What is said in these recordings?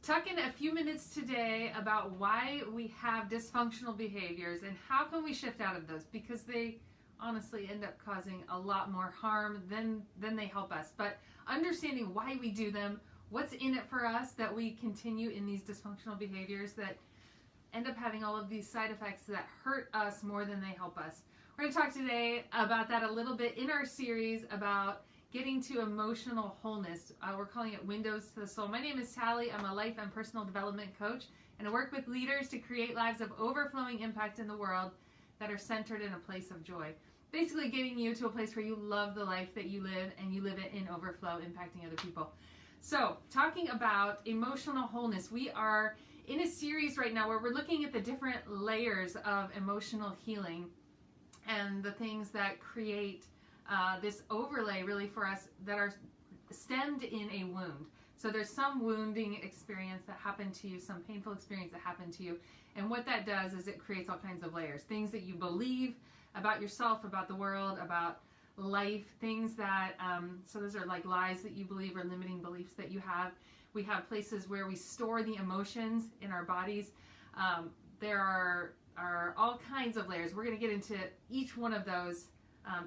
Talking a few minutes today about why we have dysfunctional behaviors and how can we shift out of those, because they honestly end up causing a lot more harm than they help us. But understanding why we do them, what's in it for us that we continue in these dysfunctional behaviors that end up having all of these side effects that hurt us more than they help us. We're going to talk today about that a little bit in our series about getting to emotional wholeness. We're calling it Windows to the Soul. My name is Tally. I'm a life and personal development coach, and I work with leaders to create lives of overflowing impact in the world that are centered in a place of joy. Basically getting you to a place where you love the life that you live and you live it in overflow, impacting other people. So, talking about emotional wholeness, we are in a series right now where we're looking at the different layers of emotional healing and the things that create this overlay really for us that are stemmed in a wound. So there's some wounding experience that happened to you, some painful experience that happened to you, and what that does is it creates all kinds of layers. Things that you believe about yourself, about the world, about life, things that, so those are like lies that you believe or limiting beliefs that you have. We have places where we store the emotions in our bodies. There are all kinds of layers. We're going to get into each one of those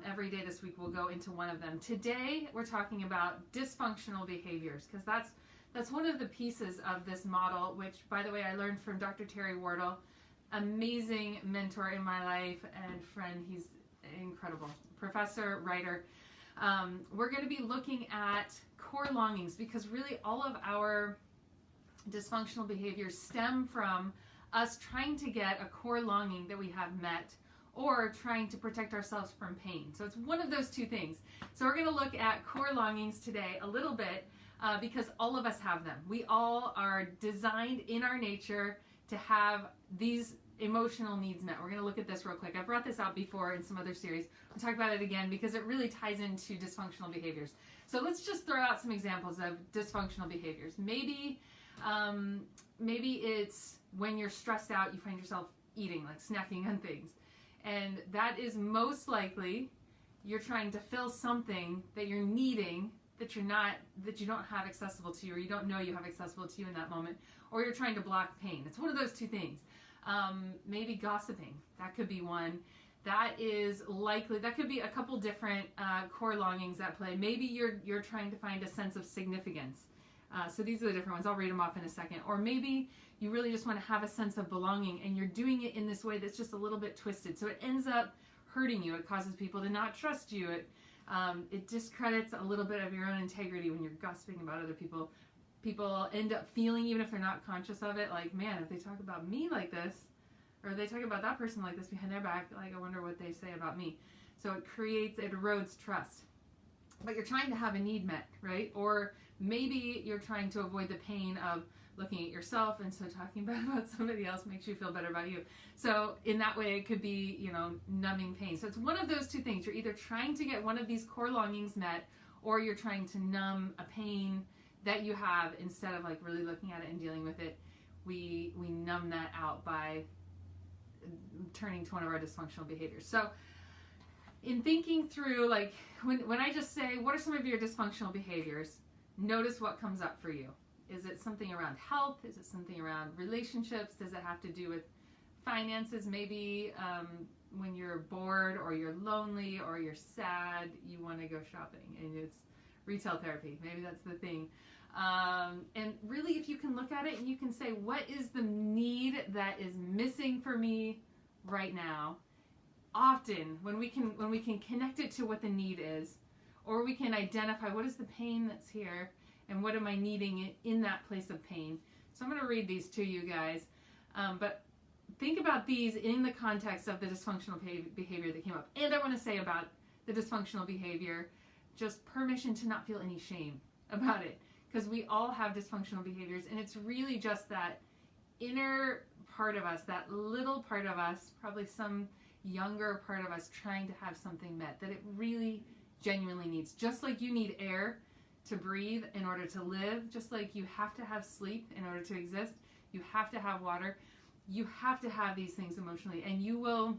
every day this week. We'll go into one of them. Today we're talking about dysfunctional behaviors, because that's one of the pieces of this model, which, by the way, I learned from Dr. Terry Wardle, amazing mentor in my life and friend. He's incredible. Professor, writer. We're going to be looking at core longings, because really all of our dysfunctional behaviors stem from us trying to get a core longing that we have met, or trying to protect ourselves from pain. So it's one of those two things. So we're going to look at core longings today a little bit, because all of us have them. We all are designed in our nature to have these emotional needs met. We're going to look at this real quick. I've brought this out before in some other series. We'll talk about it again because it really ties into dysfunctional behaviors. So let's just throw out some examples of dysfunctional behaviors. Maybe it's when you're stressed out, you find yourself eating, like snacking on things. And that is most likely you're trying to fill something that you're needing that you don't have accessible to you, or you don't know you have accessible to you in that moment, or you're trying to block pain. It's one of those two things. Maybe gossiping. That could be one. That is likely. That could be a couple different core longings at play. Maybe you're trying to find a sense of significance. So these are the different ones. I'll read them off in a second. Or maybe you really just want to have a sense of belonging, and you're doing it in this way that's just a little bit twisted. So it ends up hurting you. It causes people to not trust you. It discredits a little bit of your own integrity when you're gossiping about other people. People end up feeling, even if they're not conscious of it, like, man, if they talk about me like this, or they talk about that person like this behind their back, like, I wonder what they say about me. So it erodes trust. But you're trying to have a need met, right? Or maybe you're trying to avoid the pain of looking at yourself, and so talking bad about somebody else makes you feel better about you. So in that way, it could be, numbing pain. So it's one of those two things. You're either trying to get one of these core longings met, or you're trying to numb a pain that you have instead of like really looking at it and dealing with it. We numb that out by turning to one of our dysfunctional behaviors. So in thinking through, like, when I just say, what are some of your dysfunctional behaviors? Notice what comes up for you. Is it something around health? Is it something around relationships? Does it have to do with finances? Maybe when you're bored or you're lonely or you're sad, you want to go shopping, and it's retail therapy. Maybe that's the thing. And really, if you can look at it and you can say, what is the need that is missing for me right now? Often, when we can connect it to what the need is, or we can identify what is the pain that's here and what am I needing in that place of pain. So I'm going to read these to you guys, but think about these in the context of the dysfunctional behavior that came up. And I want to say about the dysfunctional behavior, just permission to not feel any shame about it, because we all have dysfunctional behaviors, and it's really just that inner part of us, that little part of us, probably some younger part of us trying to have something met that it really genuinely needs. Just like you need air to breathe in order to live, just like you have to have sleep in order to exist, you have to have water, you have to have these things emotionally, and you will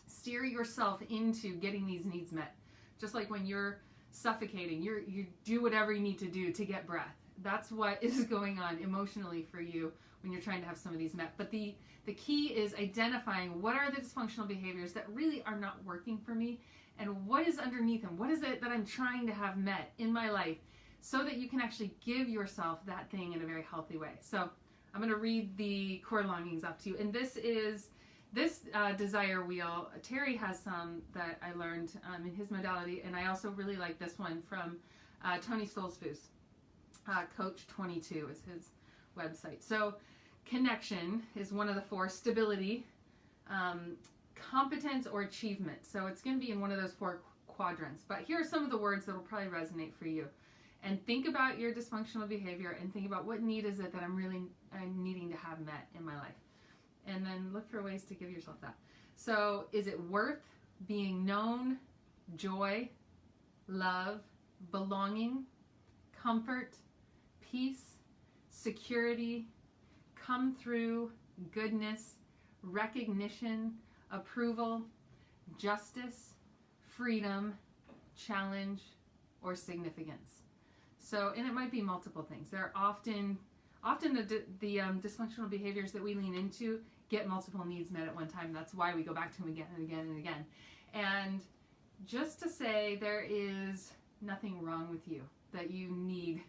steer yourself into getting these needs met. Just like when you're suffocating, you do whatever you need to do to get breath. That's what is going on emotionally for you when you're trying to have some of these met. But the key is identifying what are the dysfunctional behaviors that really are not working for me, and what is underneath them. What is it that I'm trying to have met in my life, so that you can actually give yourself that thing in a very healthy way. So I'm going to read the core longings up to you. And this is desire wheel. Terry has some that I learned in his modality, and I also really like this one from Tony Stoltzfus. Coach 22 is his website. So connection is one of the four. Stability, competence, or achievement. So it's going to be in one of those four quadrants. But here are some of the words that will probably resonate for you. And think about your dysfunctional behavior and think about what need is it that I'm needing to have met in my life. And then look for ways to give yourself that. So is it worth, being known, joy, love, belonging, comfort, peace, security, come through, goodness, recognition, approval, justice, freedom, challenge, or significance? So, and it might be multiple things. There are often the dysfunctional behaviors that we lean into get multiple needs met at one time. That's why we go back to them again and again and again. And just to say, there is nothing wrong with you, that you need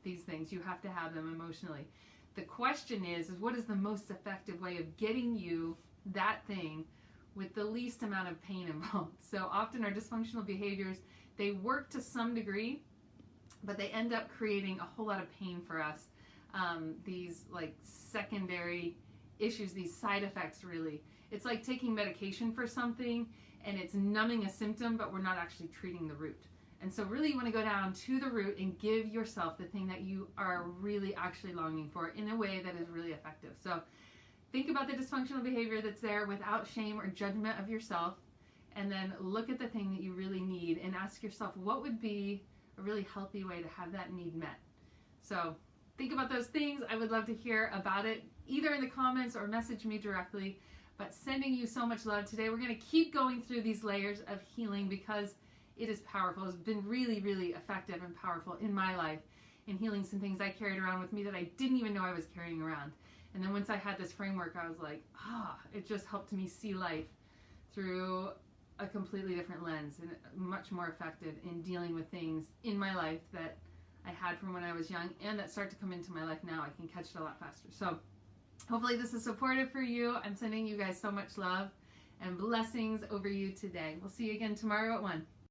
these things. You have to have them emotionally. The question is what is the most effective way of getting you that thing with the least amount of pain involved? So often our dysfunctional behaviors, they work to some degree, but they end up creating a whole lot of pain for us. These like secondary issues, these side effects really. It's like taking medication for something and it's numbing a symptom, but we're not actually treating the root. And so really you want to go down to the root and give yourself the thing that you are really actually longing for in a way that is really effective. So think about the dysfunctional behavior that's there without shame or judgment of yourself, and then look at the thing that you really need and ask yourself, what would be a really healthy way to have that need met? So think about those things. I would love to hear about it, either in the comments or message me directly. But sending you so much love today. We're going to keep going through these layers of healing because it is powerful. It's been really, really effective and powerful in my life in healing some things I carried around with me that I didn't even know I was carrying around. And then once I had this framework, I was like, it just helped me see life through a completely different lens and much more effective in dealing with things in my life that I had from when I was young and that start to come into my life now. I can catch it a lot faster. So hopefully this is supportive for you. I'm sending you guys so much love and blessings over you today. We'll see you again tomorrow at 1.